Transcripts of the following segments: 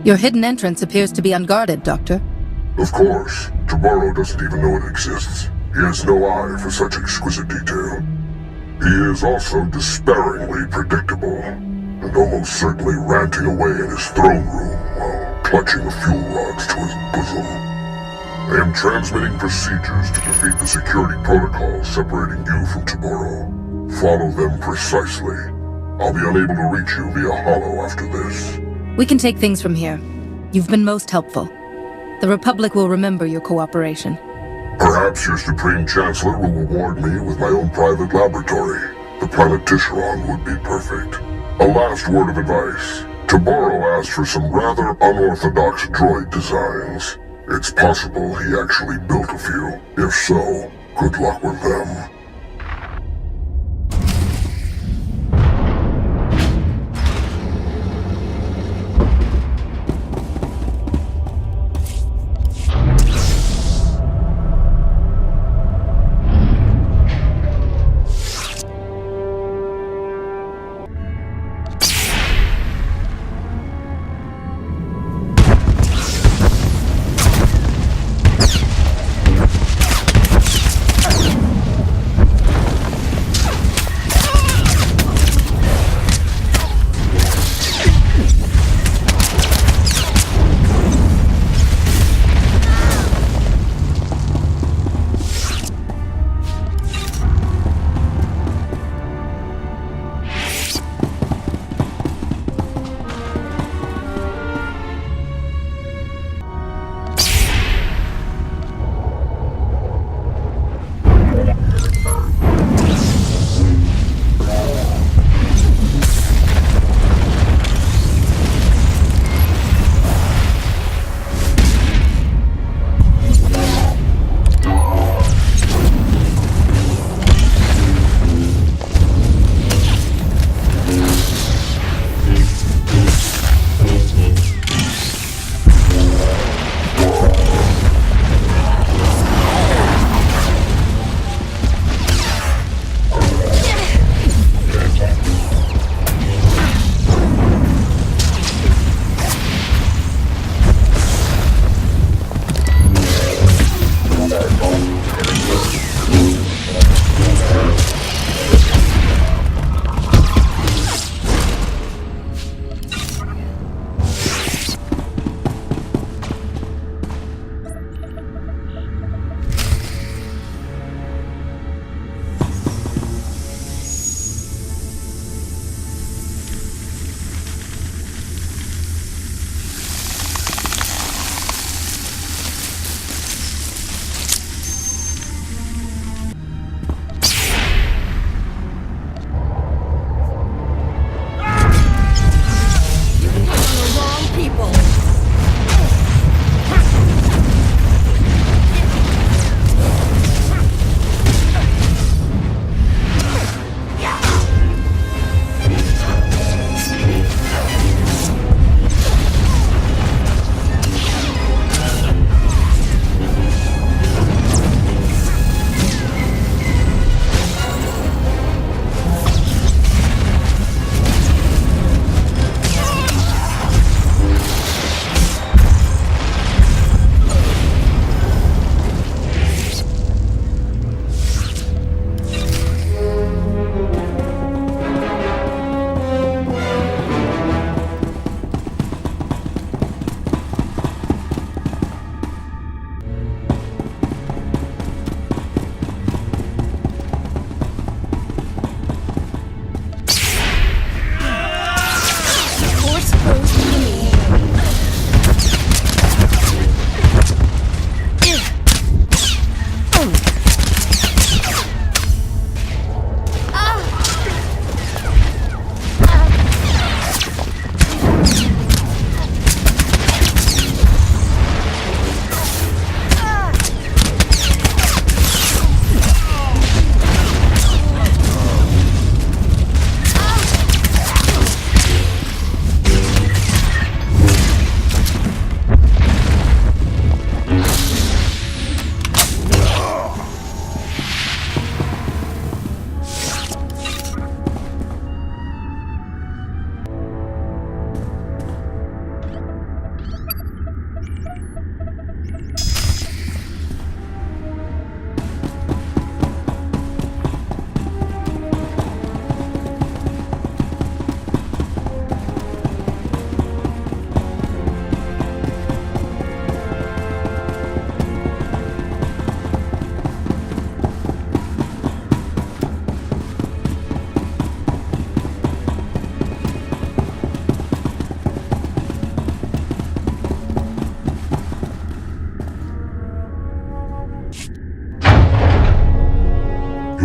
Your hidden entrance appears to be unguarded, Doctor. Of course. Tomorrow doesn't even know it exists. He has no eye for such exquisite detail. He is also despairingly predictable, and almost certainly ranting away in his throne room while clutching the fuel rods to his bosom. I am transmitting procedures to defeat the security protocols separating you from tomorrow. Follow them precisely. I'll be unable to reach you via holo after this. We can take things from here. You've been most helpful. The Republic will remember your cooperation. Perhaps your Supreme Chancellor will reward me with my own private laboratory. The planet Tisharon would be perfect. A last word of advice. Tomorrow asked for some rather unorthodox droid designs. It's possible he actually built a few. If so, good luck with them.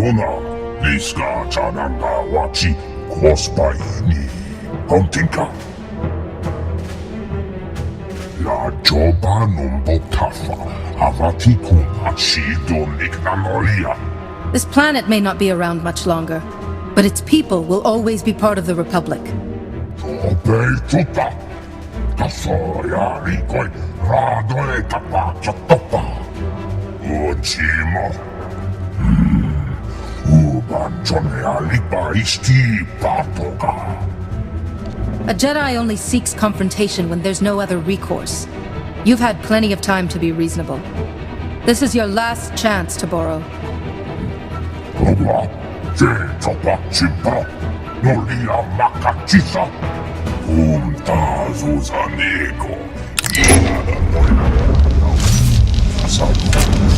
Yona, Liska Chananga Wachi, Kwaspaini, Huntinka. La Joba Numbotafa, Avati Kumachido Niknamolia. This planet may not be around much longer, but its people will always be part of the Republic. Obey Tuta. Tasoya Rikoi, Radoe Tapa Chatopa. Uchimo. Ubanchonea Lipa Isti Patoka. A Jedi only seeks confrontation when there's no other recourse. You've had plenty of time to be reasonable. This is your last chance, Taboro. Oba, Chopa Chimpa, Nolia Makachisa, Zuzaneko, Inada Moina, Saludos.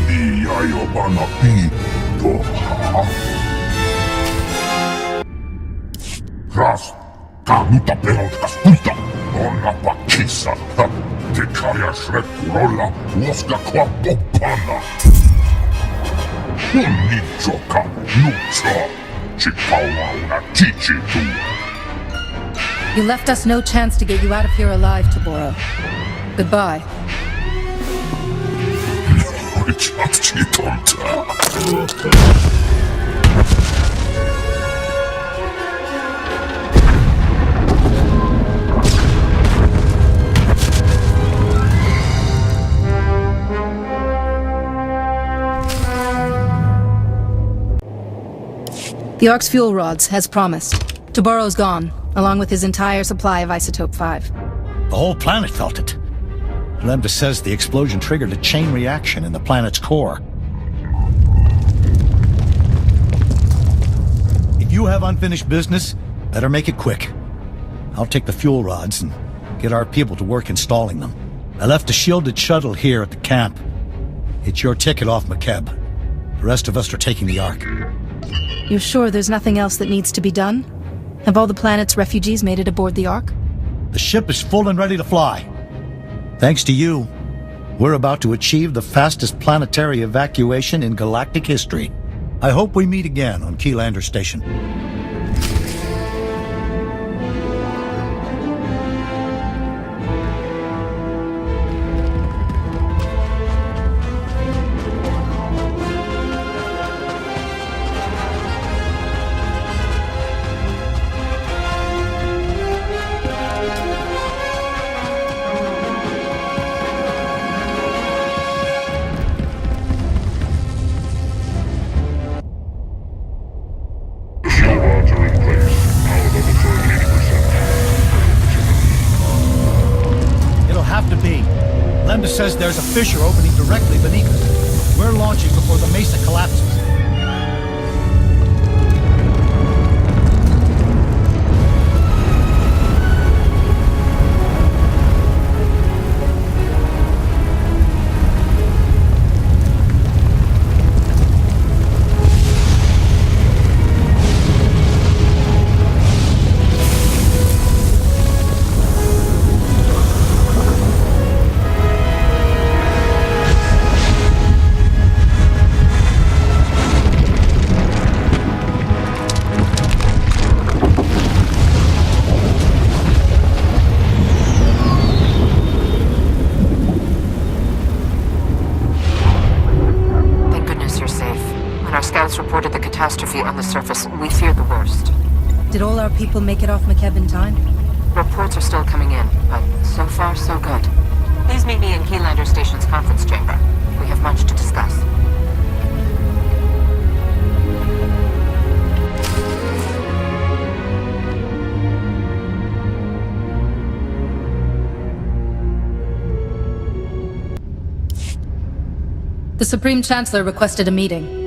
Iayobana Pi, Doha. Ras, Kanuta Perotkas Puta, Ona Pakisa, Tekaya Shrekurola, Woska Kwapopana. Unichoka, Nucha, Chikawa una Chichitu. You left us no chance to get you out of here alive, Taboro. Goodbye. The Ark's fuel rods, as promised. Taboro's gone, along with his entire supply of Isotope 5. The whole planet felt it. Lambda says the explosion triggered a chain reaction in the planet's core. If you have unfinished business, better make it quick. I'll take the fuel rods and get our people to work installing them. I left a shielded shuttle here at the camp. It's your ticket off McKeb. The rest of us are taking the Ark. You're sure there's nothing else that needs to be done? Have all the planet's refugees made it aboard the Ark? The ship is full and ready to fly. Thanks to you, we're about to achieve the fastest planetary evacuation in galactic history. I hope we meet again on Keylander Station. Says there's a fissure opening directly beneath us. We're launching before the mesa collapses. Reported the catastrophe on the surface. We fear the worst. Did all our people make it off McKeb in time? Reports are still coming in, but so far so good. Please meet me in Keylander Station's conference chamber. We have much to discuss. The Supreme Chancellor requested a meeting.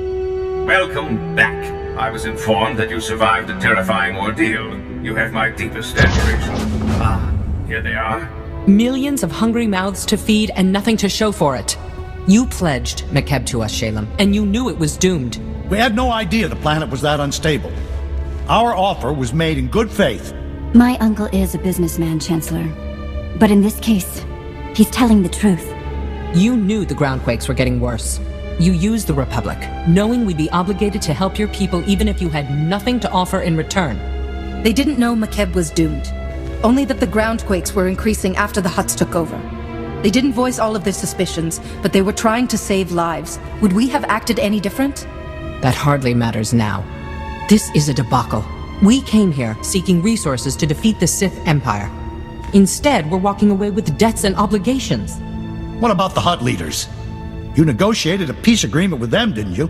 Welcome back. I was informed that you survived a terrifying ordeal. You have my deepest admiration. Ah, here they are. Millions of hungry mouths to feed and nothing to show for it. You pledged McKeb to us, Shalem, and you knew it was doomed. We had no idea the planet was that unstable. Our offer was made in good faith. My uncle is a businessman, Chancellor. But in this case, he's telling the truth. You knew the groundquakes were getting worse. You used the Republic, knowing we'd be obligated to help your people even if you had nothing to offer in return. They didn't know Mekeb was doomed. Only that the groundquakes were increasing after the Hutts took over. They didn't voice all of their suspicions, but they were trying to save lives. Would we have acted any different? That hardly matters now. This is a debacle. We came here seeking resources to defeat the Sith Empire. Instead, we're walking away with debts and obligations. What about the Hutt leaders? You negotiated a peace agreement with them, didn't you?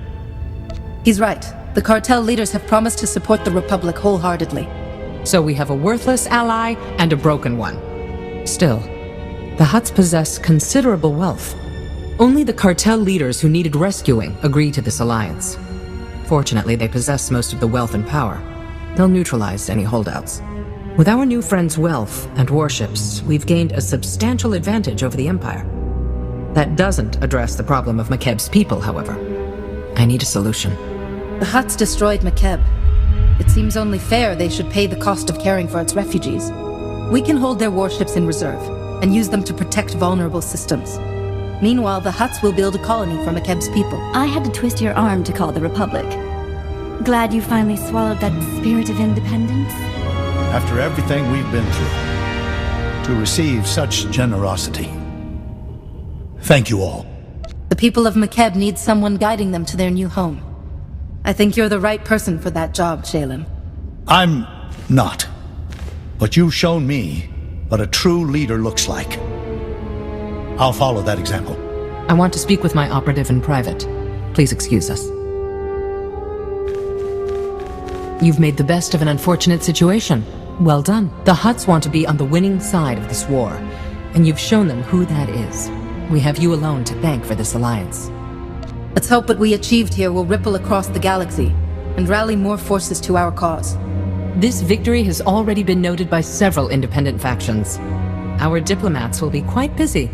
He's right. The cartel leaders have promised to support the Republic wholeheartedly. So we have a worthless ally and a broken one. Still, the Hutts possess considerable wealth. Only the cartel leaders who needed rescuing agree to this alliance. Fortunately, they possess most of the wealth and power. They'll neutralize any holdouts. With our new friend's wealth and warships, we've gained a substantial advantage over the Empire. That doesn't address the problem of Mekeb's people, however. I need a solution. The Hutts destroyed Mekeb. It seems only fair they should pay the cost of caring for its refugees. We can hold their warships in reserve, and use them to protect vulnerable systems. Meanwhile, the Hutts will build a colony for Mekeb's people. I had to twist your arm to call the Republic. Glad you finally swallowed that spirit of independence? After everything we've been through, to receive such generosity. Thank you all. The people of Mekeb need someone guiding them to their new home. I think you're the right person for that job, Shaylin. I'm not. But you've shown me what a true leader looks like. I'll follow that example. I want to speak with my operative in private. Please excuse us. You've made the best of an unfortunate situation. Well done. The Hutts want to be on the winning side of this war, and you've shown them who that is. We have you alone to thank for this alliance. Let's hope what we achieved here will ripple across the galaxy and rally more forces to our cause. This victory has already been noted by several independent factions. Our diplomats will be quite busy.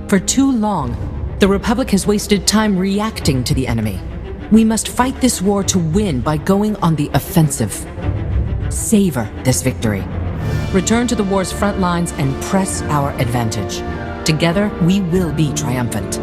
For too long, the Republic has wasted time reacting to the enemy. We must fight this war to win by going on the offensive. Savor this victory. Return to the war's front lines and press our advantage. Together, we will be triumphant.